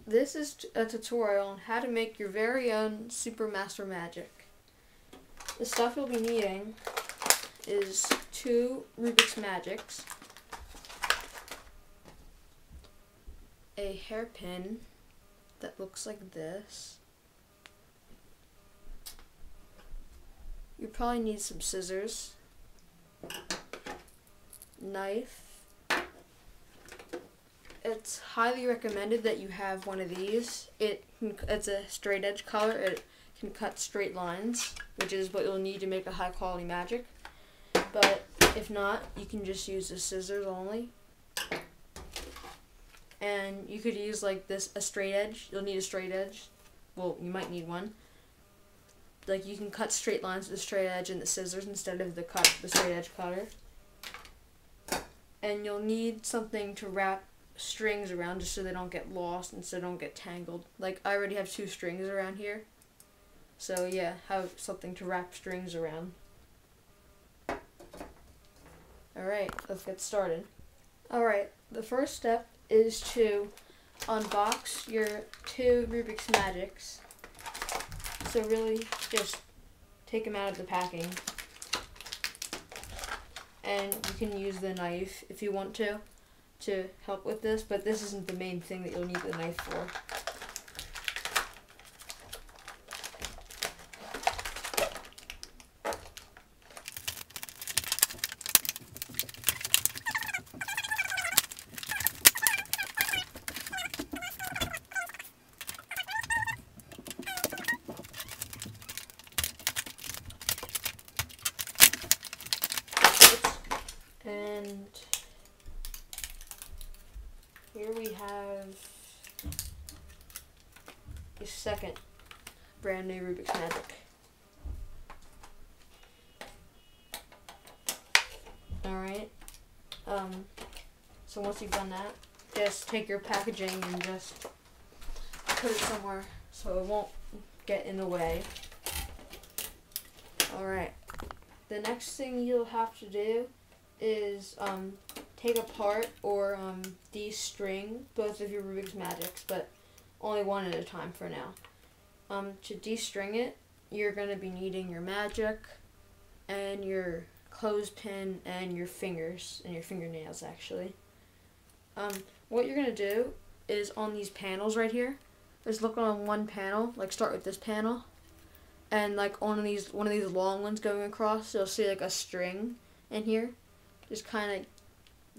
this is a tutorial on how to make your very own Super Master Magic. The stuff you'll be needing is 2 Rubik's Magics, a hairpin that looks like this. You probably need some scissors, knife. It's highly recommended that you have one of these. It's a straight edge color. It can cut straight lines, which is what you'll need to make a high quality magic. But if not, you can just use the scissors only. And you could use like this, a straight edge. You'll need a straight edge. Well, you might need one. Like you can cut straight lines with the straight edge and the scissors instead of the straight edge cutter. And you'll need something to wrap strings around just so they don't get lost and so they don't get tangled. Like I already have 2 strings around here. So yeah, have something to wrap strings around. Alright, let's get started. Alright, the first step is to unbox your 2 Rubik's Magics. So really just take them out of the packing. And you can use the knife if you want to help with this, but this isn't the main thing that you'll need the knife for. And here we have a second brand new Rubik's Magic. Alright, so once you've done that, just take your packaging and just put it somewhere so it won't get in the way. Alright, the next thing you'll have to do is take apart or de-string both of your Rubik's Magics, but only one at a time for now. To de-string it, you're going to be needing your magic and your clothespin and your fingers and your fingernails actually. What you're going to do is on these panels right here, just look on one panel, like start with this panel, and like on one of these long ones going across, you'll see like a string in here. Just kind of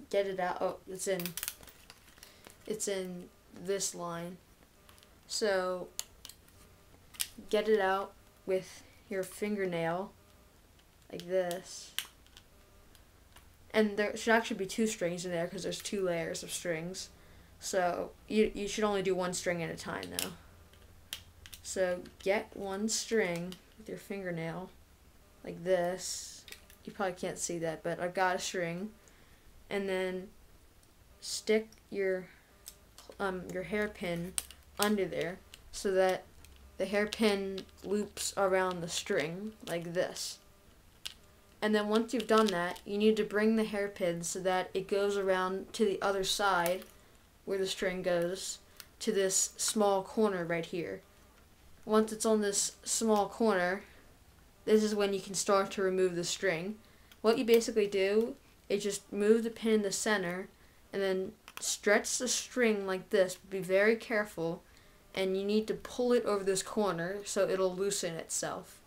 get it out. Oh, it's in this line. So get it out with your fingernail like this. And there should actually be 2 strings in there because there's 2 layers of strings. So you should only do 1 string at a time though. So get 1 string with your fingernail like this. You probably can't see that, but I've got a string, and then stick your hairpin under there so that the hairpin loops around the string like this. And then once you've done that, you need to bring the hairpin so that it goes around to the other side where the string goes to this small corner right here. Once it's on this small corner, this is when you can start to remove the string. What you basically do is just move the pin in the center and then stretch the string like this. Be very careful, and you need to pull it over this corner so it'll loosen itself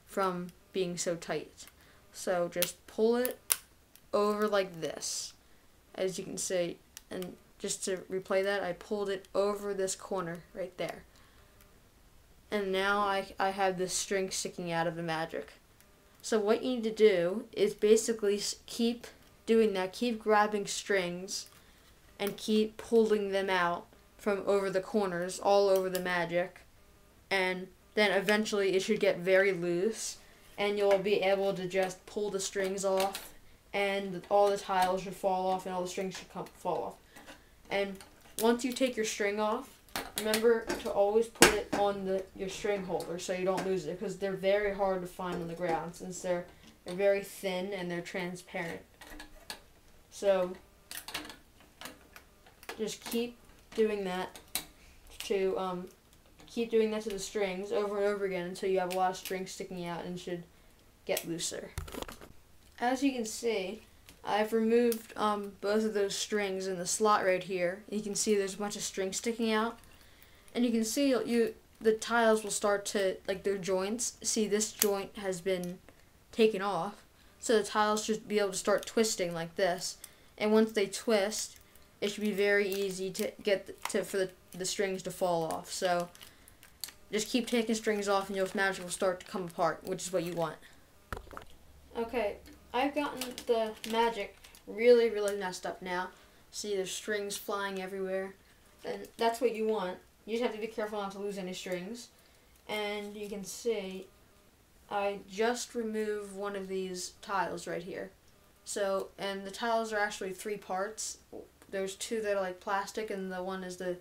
from being so tight. So just pull it over like this, as you can see. And just to replay that, I pulled it over this corner right there. And now I have this string sticking out of the magic. So what you need to do is basically keep doing that, keep grabbing strings and keep pulling them out from over the corners, all over the magic. And then eventually it should get very loose and you'll be able to just pull the strings off and all the tiles should fall off and all the strings should fall off. And once you take your string off, remember to always put it on your string holder so you don't lose it, because they're very hard to find on the ground since they're very thin and they're transparent. So just keep doing that to keep doing that to the strings over and over again until you have a lot of strings sticking out and should get looser. As you can see, I've removed both of those strings in the slot right here. You can see there's a bunch of strings sticking out, and you can see the tiles will start to, like their joints, see this joint has been taken off, so the tiles should be able to start twisting like this, and once they twist, it should be very easy to get for the strings to fall off. So just keep taking strings off and your magic will start to come apart, which is what you want. Okay, I've gotten the magic really messed up now. See, there's strings flying everywhere, and that's what you want. You just have to be careful not to lose any strings. And you can see I just removed one of these tiles right here. So, and the tiles are actually 3 parts. There's 2 that are like plastic, and the one is the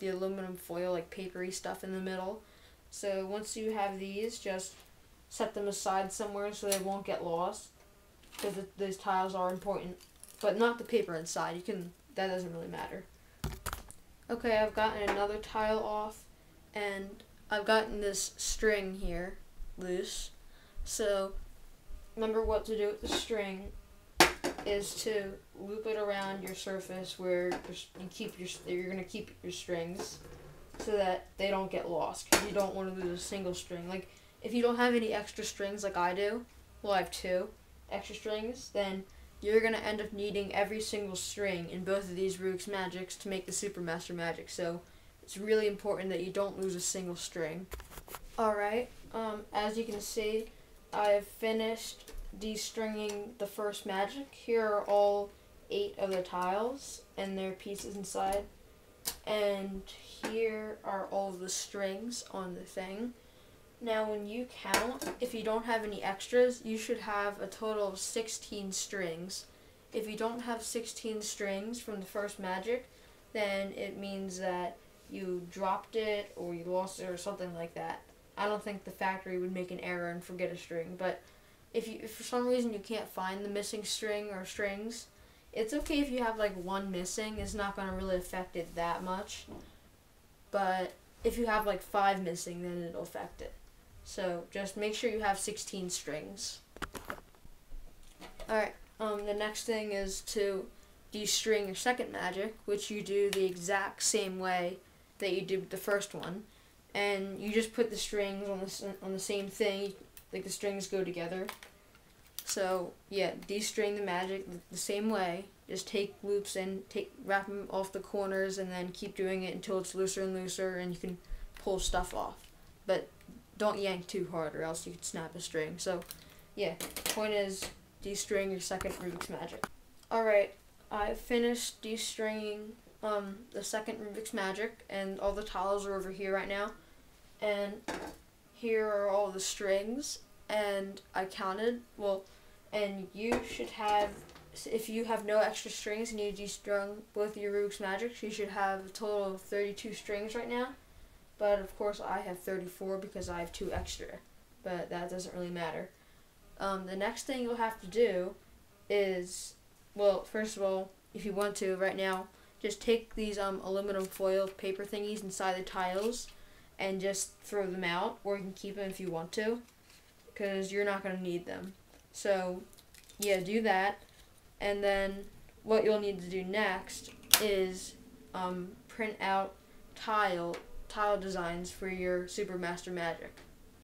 aluminum foil, like papery stuff in the middle. So once you have these, just set them aside somewhere so they won't get lost, because these tiles are important, but not the paper inside. That doesn't really matter. Okay, I've gotten another tile off, and I've gotten this string here loose. So remember what to do with the string is to loop it around your surface where you're gonna keep your strings, so that they don't get lost, because you don't want to lose a single string. Like, if you don't have any extra strings like I do, well, I have 2 extra strings, then you're going to end up needing every single string in both of these Rubik's Magics to make the Super Master Magic. So it's really important that you don't lose a single string. Alright, as you can see, I've finished de-stringing the first magic. Here are all 8 of the tiles and their pieces inside. And here are all the strings on the thing. Now when you count, if you don't have any extras, you should have a total of 16 strings. If you don't have 16 strings from the first magic, then it means that you dropped it or you lost it or something like that. I don't think the factory would make an error and forget a string, but if for some reason you can't find the missing string or strings, it's okay if you have like 1 missing. It's not going to really affect it that much. But if you have like 5 missing, then it'll affect it. So just make sure you have 16 strings. Alright, the next thing is to de-string your second magic, which you do the exact same way that you did with the first one. And you just put the strings on the same thing, like the strings go together. So yeah, de-string the magic the same way. Just take loops and wrap them off the corners, and then keep doing it until it's looser and looser, and you can pull stuff off. But don't yank too hard, or else you could snap a string. So yeah, point is de-string your second Rubik's Magic. Alright, I've finished de-stringing the second Rubik's Magic, and all the tiles are over here right now. And here are all the strings, and I counted, and you should have, if you have no extra strings and you de-strung both your Rubik's Magics, you should have a total of 32 strings right now. But of course I have 34 because I have 2 extra, but that doesn't really matter. The next thing you'll have to do is, well, first of all, if you want to right now, just take these aluminum foil paper thingies inside the tiles and just throw them out, or you can keep them if you want to, because you're not going to need them. So yeah, do that, and then what you'll need to do next is print out tile designs for your Super Master Magic.